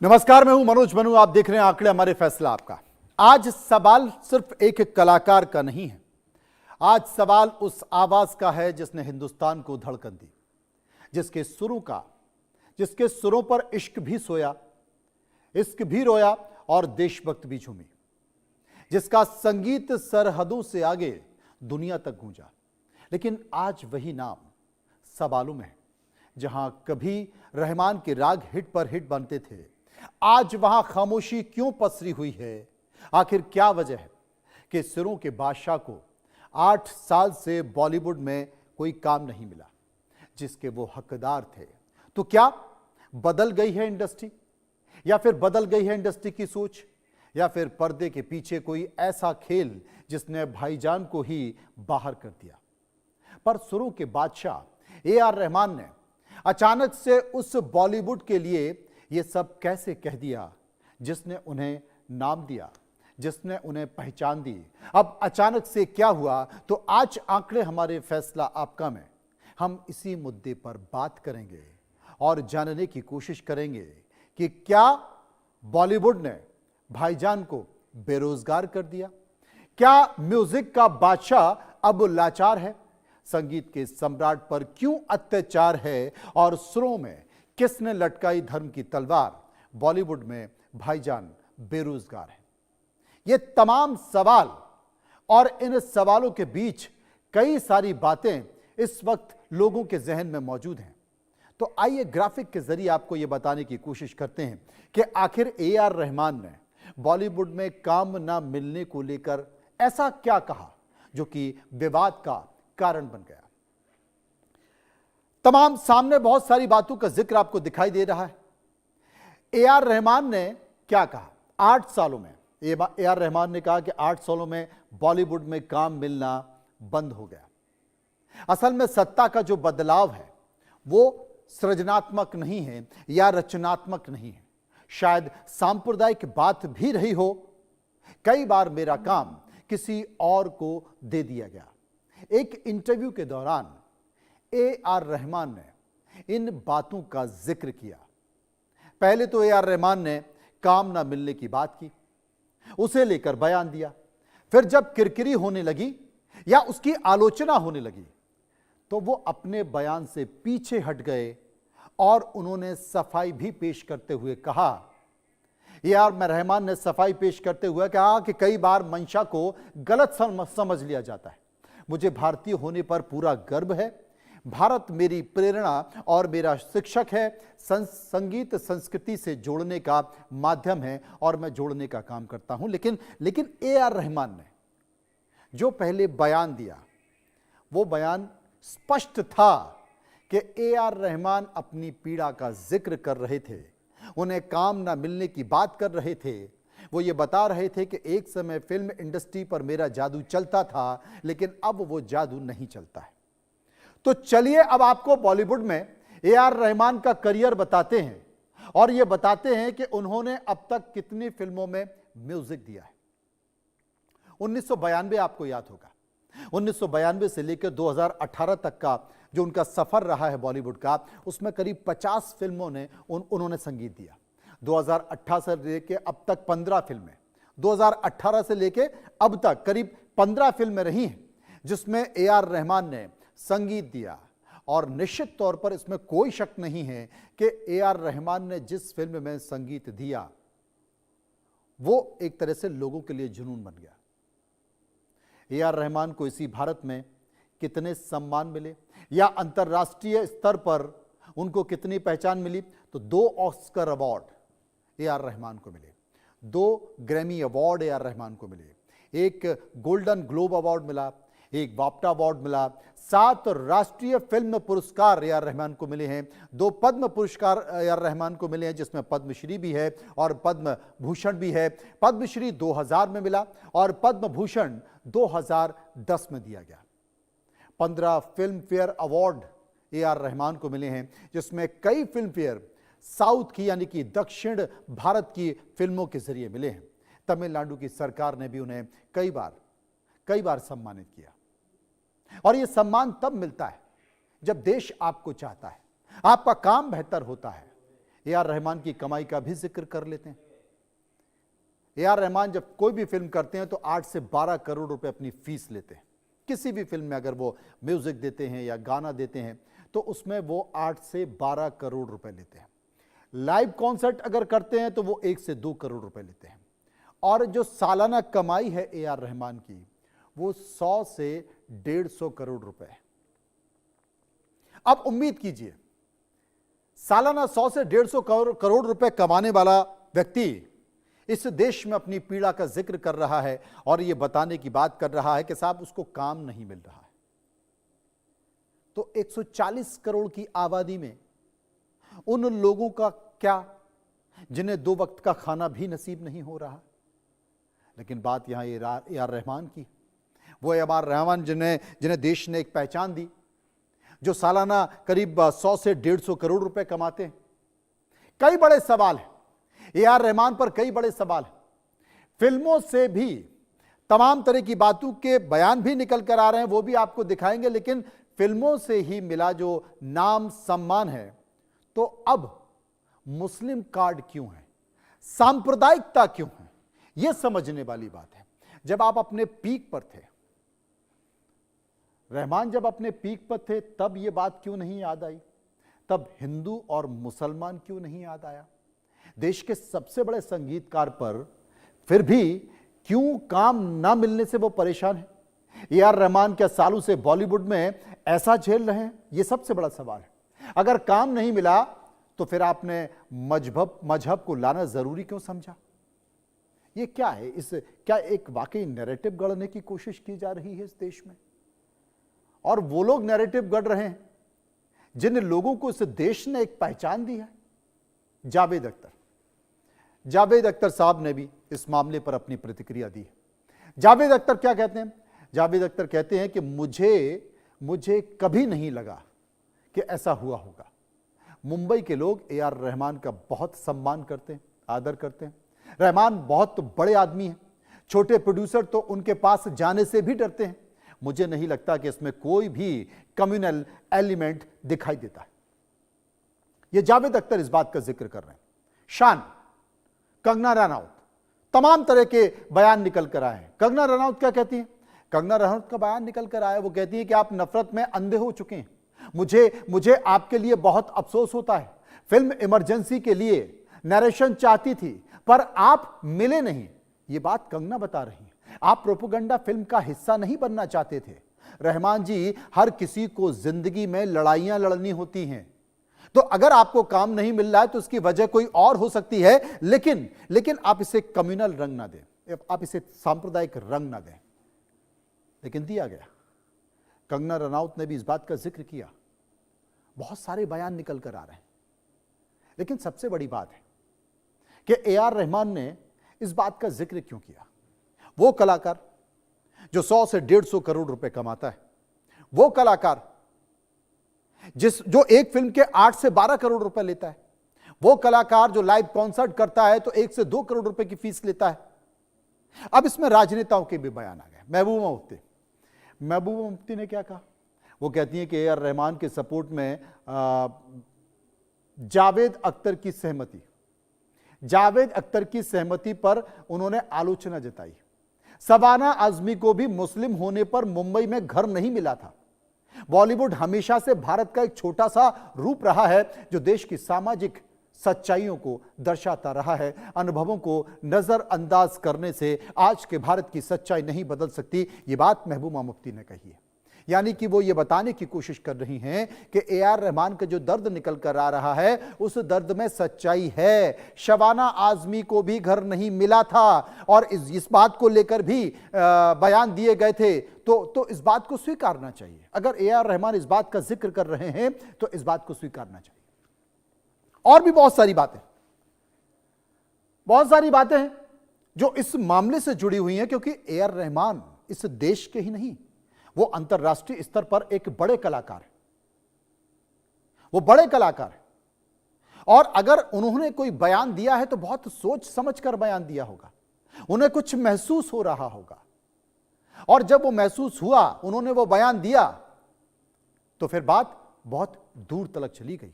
नमस्कार, मैं हूं मनोज बनू। आप देख रहे हैं आंकड़े हमारे फैसला आपका। आज सवाल सिर्फ एक कलाकार का नहीं है, आज सवाल उस आवाज का है जिसने हिंदुस्तान को धड़कन दी, जिसके सुरों पर इश्क भी सोया, इश्क भी रोया और देशभक्त भी झूमी, जिसका संगीत सरहदों से आगे दुनिया तक गूंजा। लेकिन आज वही नाम सवालों में है। जहां कभी रहमान के राग हिट पर हिट बनते थे, आज वहां खामोशी क्यों पसरी हुई है? आखिर क्या वजह है कि सुरों के बादशाह को 8 साल से बॉलीवुड में कोई काम नहीं मिला जिसके वो हकदार थे? तो क्या बदल गई है इंडस्ट्री, या फिर बदल गई है इंडस्ट्री की सोच, या फिर पर्दे के पीछे कोई ऐसा खेल जिसने भाईजान को ही बाहर कर दिया? पर सुरों के बादशाह ए आर रहमान ने अचानक से उस बॉलीवुड के लिए ये सब कैसे कह दिया जिसने उन्हें नाम दिया, जिसने उन्हें पहचान दी? अब अचानक से क्या हुआ? तो आज आंकड़े हमारे फैसला आपका में हम इसी मुद्दे पर बात करेंगे और जानने की कोशिश करेंगे कि क्या बॉलीवुड ने भाईजान को बेरोजगार कर दिया? क्या म्यूजिक का बादशाह अब लाचार है? संगीत के सम्राट पर क्यों अत्याचार है? और सुरों में किसने लटकाई धर्म की तलवार? बॉलीवुड में भाईजान बेरोजगार है। ये तमाम सवाल और इन सवालों के बीच कई सारी बातें इस वक्त लोगों के जहन में मौजूद हैं। तो आइए ग्राफिक के जरिए आपको यह बताने की कोशिश करते हैं कि आखिर ए आर रहमान ने बॉलीवुड में काम ना मिलने को लेकर ऐसा क्या कहा जो कि विवाद का कारण बन गया। तमाम सामने बहुत सारी बातों का जिक्र आपको दिखाई दे रहा है। ए आर रहमान ने क्या कहा? 8 सालों में ए आर रहमान ने कहा कि 8 सालों में बॉलीवुड में काम मिलना बंद हो गया। असल में सत्ता का जो बदलाव है वो सृजनात्मक नहीं है या रचनात्मक नहीं है, शायद सांप्रदायिक बात भी रही हो। कई बार मेरा काम किसी और को दे दिया गया। एक इंटरव्यू के दौरान ए आर रहमान ने इन बातों का जिक्र किया। पहले तो ए आर रहमान ने काम ना मिलने की बात की, उसे लेकर बयान दिया। फिर जब किरकिरी होने लगी या उसकी आलोचना होने लगी तो वो अपने बयान से पीछे हट गए और उन्होंने सफाई भी पेश करते हुए कहा, ए आर रहमान ने सफाई पेश करते हुए कहा कि कई बार मंशा को गलत समझ लिया जाता है। मुझे भारतीय होने पर पूरा गर्व है। भारत मेरी प्रेरणा और मेरा शिक्षक है। संगीत संस्कृति से जोड़ने का माध्यम है और मैं जोड़ने का काम करता हूं। लेकिन ए आर रहमान ने जो पहले बयान दिया वो बयान स्पष्ट था कि ए आर रहमान अपनी पीड़ा का जिक्र कर रहे थे, उन्हें काम ना मिलने की बात कर रहे थे। वो ये बता रहे थे कि एक समय फिल्म इंडस्ट्री पर मेरा जादू चलता था, लेकिन अब वो जादू नहीं चलता है। तो चलिए अब आपको बॉलीवुड में ए आर रहमान का करियर बताते हैं और ये बताते हैं कि उन्होंने अब तक कितनी फिल्मों में म्यूजिक दिया है। 1992 आपको याद होगा, 1992 से लेकर 2018 तक का जो उनका सफर रहा है बॉलीवुड का, उसमें करीब 50 फिल्मों ने उन्होंने संगीत दिया। 2018 से लेकर अब तक 15 फिल्में, 2018 से लेकर अब तक करीब 15 फिल्में रही हैं जिसमें ए आर रहमान ने संगीत दिया। और निश्चित तौर पर इसमें कोई शक नहीं है कि ए आर रहमान ने जिस फिल्म में संगीत दिया वो एक तरह से लोगों के लिए जुनून बन गया। ए आर रहमान को इसी भारत में कितने सम्मान मिले या अंतर्राष्ट्रीय स्तर पर उनको कितनी पहचान मिली? तो 2 Oscar award A R Rahman को मिले, 2 Grammy award A R Rahman को मिले, एक गोल्डन ग्लोब अवार्ड मिला, एक बाफ्टा अवार्ड मिला, 7 राष्ट्रीय फिल्म पुरस्कार ए आर रहमान को मिले हैं, 2 पद्म पुरस्कार ए आर रहमान को मिले हैं जिसमें पद्मश्री भी है और पद्म भूषण भी है। पद्मश्री 2000 में मिला और पद्म भूषण 2010 में दिया गया। 15 film fair award A R Rahman को मिले हैं जिसमें कई फिल्म फेयर साउथ की यानी कि दक्षिण भारत की फिल्मों के जरिए मिले हैं। तमिलनाडु की सरकार ने भी उन्हें कई बार सम्मानित किया। और यह सम्मान तब मिलता है जब देश आपको चाहता है, आपका काम बेहतर होता है। ए आर रहमान की कमाई का भी जिक्र कर लेते हैं। ए आर रहमान जब कोई भी फिल्म करते हैं तो 8 से 12 करोड़ रुपए अपनी फीस लेते हैं। किसी भी फिल्म में अगर वो म्यूजिक देते हैं या गाना देते हैं तो उसमें वो 8 से 12 करोड़ रुपए लेते हैं। लाइव कॉन्सर्ट अगर करते हैं तो वो 1 से 2 करोड़ रुपए लेते हैं। और जो सालाना कमाई है ए आर रहमान की वो 100 से 150 करोड़ रुपए है। अब उम्मीद कीजिए सालाना 100 से 150 करोड़ रुपए कमाने वाला व्यक्ति इस देश में अपनी पीड़ा का जिक्र कर रहा है और यह बताने की बात कर रहा है कि साहब उसको काम नहीं मिल रहा है। तो 140 करोड़ की आबादी में उन लोगों का क्या जिन्हें 2 वक्त का खाना भी नसीब नहीं हो रहा। लेकिन बात यहां ए आर रहमान की, वो ए आर रहमान जिन्हें देश ने एक पहचान दी, जो सालाना करीब 100 से 150 करोड़ रुपए कमाते हैं। कई बड़े सवाल हैं ए आर रहमान पर, कई बड़े सवाल हैं। फिल्मों से भी तमाम तरह की बातों के बयान भी निकल कर आ रहे हैं, वो भी आपको दिखाएंगे। लेकिन फिल्मों से ही मिला जो नाम सम्मान है, तो अब मुस्लिम कार्ड क्यों है, सांप्रदायिकता क्यों है, यह समझने वाली बात है। जब आप अपने पीक पर थे, रहमान जब अपने पीक पर थे, तब यह बात क्यों नहीं याद आई? तब हिंदू और मुसलमान क्यों नहीं याद आया? देश के सबसे बड़े संगीतकार पर फिर भी क्यों काम ना मिलने से वो परेशान है? ए आर रहमान क्या सालों से बॉलीवुड में ऐसा झेल रहे हैं? यह सबसे बड़ा सवाल है। अगर काम नहीं मिला तो फिर आपने मजहब को लाना जरूरी क्यों समझा? यह क्या है? क्या एक वाकई नैरेटिव गढ़ने की कोशिश की जा रही है इस देश में? और वो लोग नैरेटिव गढ़ रहे हैं जिन लोगों को इस देश ने एक पहचान दी है। जावेद अख्तर साहब ने भी इस मामले पर अपनी प्रतिक्रिया दी है। जावेद अख्तर क्या कहते हैं? जावेद अख्तर कहते हैं कि मुझे कभी नहीं लगा कि ऐसा हुआ होगा। मुंबई के लोग ए आर रहमान का बहुत सम्मान करते हैं, आदर करते हैं। रहमान बहुत बड़े आदमी हैं, छोटे प्रोड्यूसर तो उनके पास जाने से भी डरते हैं। मुझे नहीं लगता कि इसमें कोई भी कम्युनल एलिमेंट दिखाई देता है। यह जावेद अख्तर इस बात का जिक्र कर रहे हैं। शान, कंगना रनौत, तमाम तरह के बयान निकल कर आए हैं। कंगना रनौत क्या कहती हैं? कंगना रनौत का बयान निकल कर आया, वो कहती है कि आप नफरत में अंधे हो चुके हैं। मुझे आपके लिए बहुत अफसोस होता है। फिल्म इमरजेंसी के लिए नरेशन चाहती थी पर आप मिले नहीं। ये बात कंगना बता रही है। आप प्रोपेगेंडा फिल्म का हिस्सा नहीं बनना चाहते थे। रहमान जी, हर किसी को जिंदगी में लड़ाइयां लड़नी होती हैं, तो अगर आपको काम नहीं मिल रहा है तो उसकी वजह कोई और हो सकती है। लेकिन आप इसे कम्युनल रंग ना दें, आप इसे सांप्रदायिक रंग ना दें। लेकिन दिया गया। कंगना रनौत ने भी इस बात का जिक्र किया। बहुत सारे बयान निकल कर आ रहे हैं। लेकिन सबसे बड़ी बात है कि ए आर रहमान ने इस बात का जिक्र क्यों किया? वो कलाकार जो 100 से 150 करोड़ रुपए कमाता है, वो कलाकार जो एक फिल्म के 8 से 12 करोड़ रुपए लेता है, वो कलाकार जो लाइव कॉन्सर्ट करता है तो 1 से 2 करोड़ रुपए की फीस लेता है। अब इसमें राजनेताओं के भी बयान आ गए। महबूबा मुफ्ती ने क्या कहा? वो कहती है कि ए आर रहमान के सपोर्ट में जावेद अख्तर की सहमति पर उन्होंने आलोचना जताई। शबाना आजमी को भी मुस्लिम होने पर मुंबई में घर नहीं मिला था। बॉलीवुड हमेशा से भारत का एक छोटा सा रूप रहा है जो देश की सामाजिक सच्चाइयों को दर्शाता रहा है। अनुभवों को नजरअंदाज करने से आज के भारत की सच्चाई नहीं बदल सकती। ये बात महबूबा मुफ्ती ने कही है। यानी कि वो ये बताने की कोशिश कर रही हैं कि ए आर रहमान का जो दर्द निकल कर आ रहा है उस दर्द में सच्चाई है। शबाना आजमी को भी घर नहीं मिला था और इस बात को लेकर भी बयान दिए गए थे। तो इस बात को स्वीकारना चाहिए। अगर ए आर रहमान इस बात का जिक्र कर रहे हैं तो इस बात को स्वीकारना चाहिए। और भी बहुत सारी बातें हैं जो इस मामले से जुड़ी हुई हैं, क्योंकि ए आर रहमान इस देश के ही नहीं, वो अंतरराष्ट्रीय स्तर पर एक बड़े कलाकार है। वो बड़े कलाकार है और अगर उन्होंने कोई बयान दिया है तो बहुत सोच समझकर बयान दिया होगा। उन्हें कुछ महसूस हो रहा होगा और जब वो महसूस हुआ, उन्होंने वो बयान दिया, तो फिर बात बहुत दूर तक चली गई।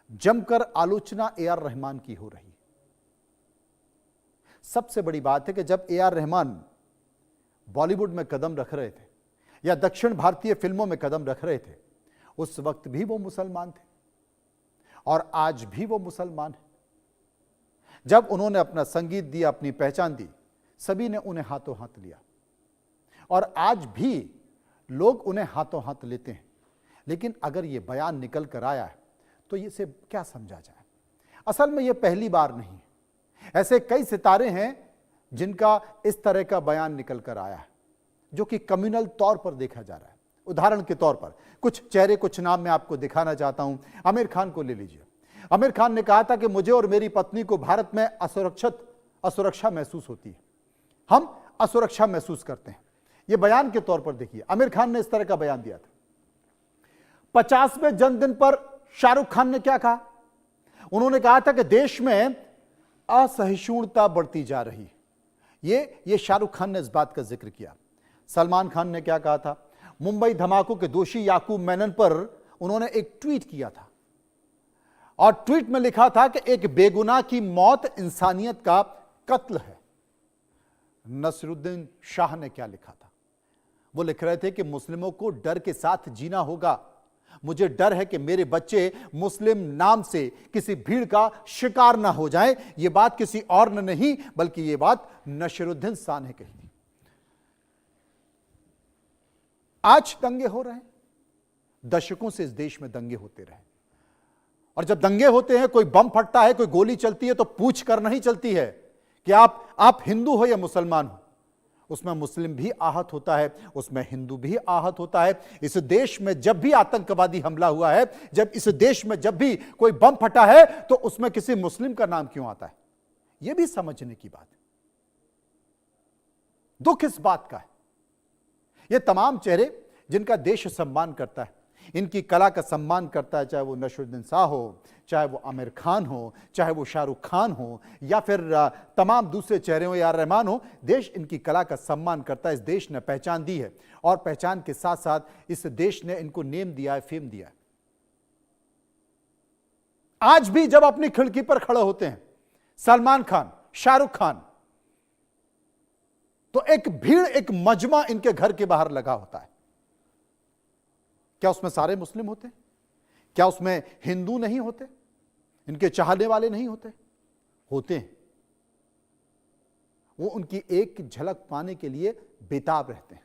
जमकर आलोचना ए आर रहमान की हो रही। सबसे बड़ी बात है कि जब ए आर रहमान बॉलीवुड में कदम रख रहे थे या दक्षिण भारतीय फिल्मों में कदम रख रहे थे, उस वक्त भी वो मुसलमान थे और आज भी वो मुसलमान है। जब उन्होंने अपना संगीत दिया, अपनी पहचान दी, सभी ने उन्हें हाथों हाथ लिया और आज भी लोग उन्हें हाथों हाथ लेते हैं। लेकिन अगर ये बयान निकल कर आया है तो इसे क्या समझा जाए? असल में यह पहली बार नहीं है, ऐसे कई सितारे हैं जिनका इस तरह का बयान निकल कर आया है जो कि कम्युनल तौर पर देखा जा रहा है। उदाहरण के तौर पर कुछ चेहरे, कुछ नाम मैं आपको दिखाना चाहता हूं। आमिर खान को ले लीजिए। आमिर खान ने कहा था कि मुझे और मेरी पत्नी को भारत में असुरक्षा महसूस होती है, हम असुरक्षा महसूस करते हैं। यह बयान के तौर पर देखिए, आमिर खान ने इस तरह का बयान दिया था। 50वें जन्मदिन पर शाहरुख खान ने क्या कहा? उन्होंने कहा था कि देश में असहिष्णुता बढ़ती जा रही है। ये शाहरुख खान ने इस बात का जिक्र किया। सलमान खान ने क्या कहा था? मुंबई धमाकों के दोषी याकूब मेनन पर उन्होंने एक ट्वीट किया था और ट्वीट में लिखा था कि एक बेगुनाह की मौत इंसानियत का कत्ल है। नसरुद्दीन शाह ने क्या लिखा था? वो लिख रहे थे कि मुस्लिमों को डर के साथ जीना होगा। मुझे डर है कि मेरे बच्चे मुस्लिम नाम से किसी भीड़ का शिकार ना हो जाएं। यह बात किसी और ने नहीं बल्कि यह बात नसरुद्दीन शाह ने कही थी। आज दंगे हो रहे हैं, दशकों से इस देश में दंगे होते रहे और जब दंगे होते हैं, कोई बम फटता है, कोई गोली चलती है तो पूछ कर नहीं चलती है कि आप हिंदू हो या मुसलमान हो। उसमें मुस्लिम भी आहत होता है, उसमें हिंदू भी आहत होता है। इस देश में जब भी आतंकवादी हमला हुआ है, जब इस देश में जब भी कोई बम फटा है तो उसमें किसी मुस्लिम का नाम क्यों आता है? यह भी समझने की बात है। दुख इस बात का है, ये तमाम चेहरे जिनका देश सम्मान करता है, इनकी कला का सम्मान करता है, चाहे वो नसरुद्दीन शाह हो, चाहे वो आमिर खान हो, चाहे वो शाहरुख खान हो या फिर तमाम दूसरे चेहरे हो या रहमान हो, देश इनकी कला का सम्मान करता है। इस देश ने पहचान दी है और पहचान के साथ साथ इस देश ने इनको नेम दिया है, फेम दिया है। आज भी जब अपनी खिड़की पर खड़े होते हैं सलमान खान, शाहरुख खान, तो एक भीड़, एक मजमा इनके घर के बाहर लगा होता है। क्या उसमें सारे मुस्लिम होते? क्या उसमें हिंदू नहीं होते? इनके चाहने वाले नहीं होते? होते हैं। वो उनकी एक झलक पाने के लिए बेताब रहते हैं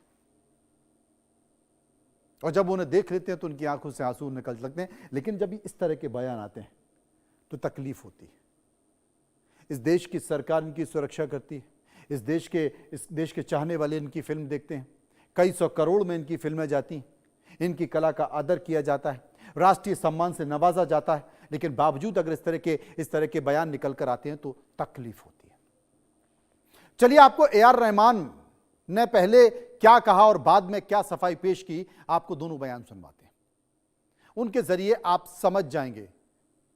और जब उन्हें देख लेते हैं तो उनकी आंखों से आंसू निकल लगते हैं। लेकिन जब इस तरह के बयान आते हैं तो तकलीफ होती है। इस देश की सरकार इनकी सुरक्षा करती है, इस देश के चाहने वाले इनकी फिल्म देखते हैं, कई सौ करोड़ में इनकी फिल्में जाती हैं, इनकी कला का आदर किया जाता है, राष्ट्रीय सम्मान से नवाजा जाता है। लेकिन बावजूद अगर इस तरह के बयान निकल कर आते हैं तो तकलीफ होती है। चलिए, आपको ए आर रहमान ने पहले क्या कहा और बाद में क्या सफाई पेश की, आपको दोनों बयान सुनवाते हैं। उनके जरिए आप समझ जाएंगे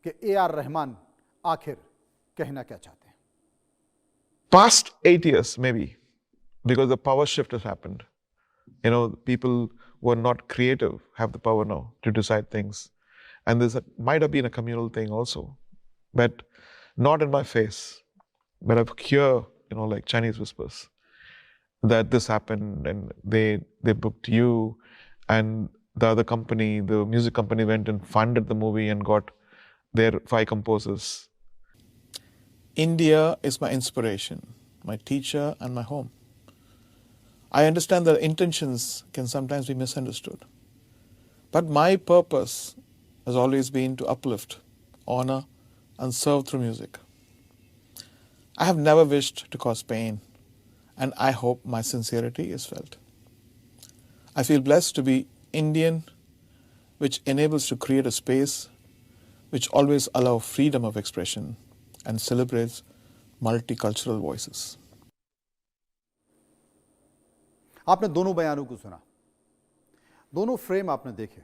कि ए आर रहमान आखिर कहना क्या चाहते हैं। Past 8 years, maybe, because the power shift has happened. You know, people who are not creative have the power now to decide things. And this might have been a communal thing also, but not in my face. But I've heard, like Chinese whispers, that this happened and they booked you and the other company, the music company, went and funded the movie and got their 5 composers. India is my inspiration, my teacher, and my home. I understand that intentions can sometimes be misunderstood. But my purpose has always been to uplift, honor, and serve through music. I have never wished to cause pain, and I hope my sincerity is felt. I feel blessed to be Indian, which enables to create a space which always allows freedom of expression and celebrates multicultural voices. आपने दोनों बयानों को सुना, दोनों frame आपने देखे,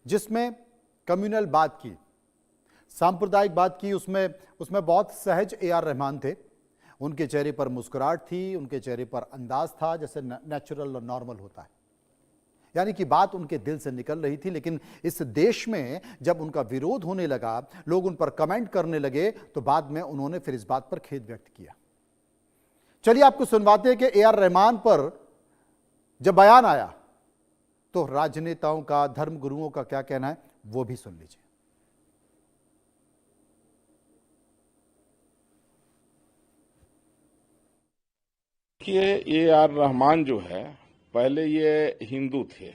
जिसमें communal बात की, सांप्रदायिक बात की। उसमें बहुत सहज ए आर रहमान थे। उनके चेहरे पर मुस्कुराहट थी, उनके चेहरे पर अंदाज था जैसे नेचुरल और नॉर्मल होता है। यानी कि बात उनके दिल से निकल रही थी। लेकिन इस देश में जब उनका विरोध होने लगा, लोग उन पर कमेंट करने लगे, तो बाद में उन्होंने फिर इस बात पर खेद व्यक्त किया। चलिए आपको सुनवाते हैं कि ए.आर. रहमान पर जब बयान आया तो राजनेताओं का, धर्म गुरुओं का क्या कहना है, वो भी सुन लीजिए। देखिए, ए.आर. रहमान जो है, पहले ये हिंदू थे,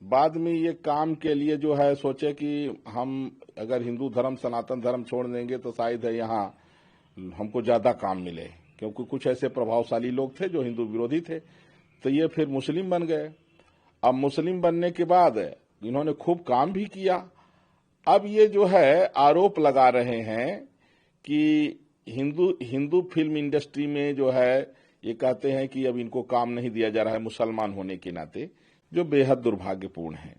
बाद में ये काम के लिए जो है सोचे कि हम अगर हिंदू धर्म, सनातन धर्म छोड़ देंगे तो शायद है यहाँ हमको ज्यादा काम मिले, क्योंकि कुछ ऐसे प्रभावशाली लोग थे जो हिंदू विरोधी थे। तो ये फिर मुस्लिम बन गए। अब मुस्लिम बनने के बाद इन्होंने खूब काम भी किया। अब ये जो है आरोप लगा रहे हैं कि हिंदू फिल्म इंडस्ट्री में जो है, ये कहते हैं कि अब इनको काम नहीं दिया जा रहा है मुसलमान होने के नाते, जो बेहद दुर्भाग्यपूर्ण है।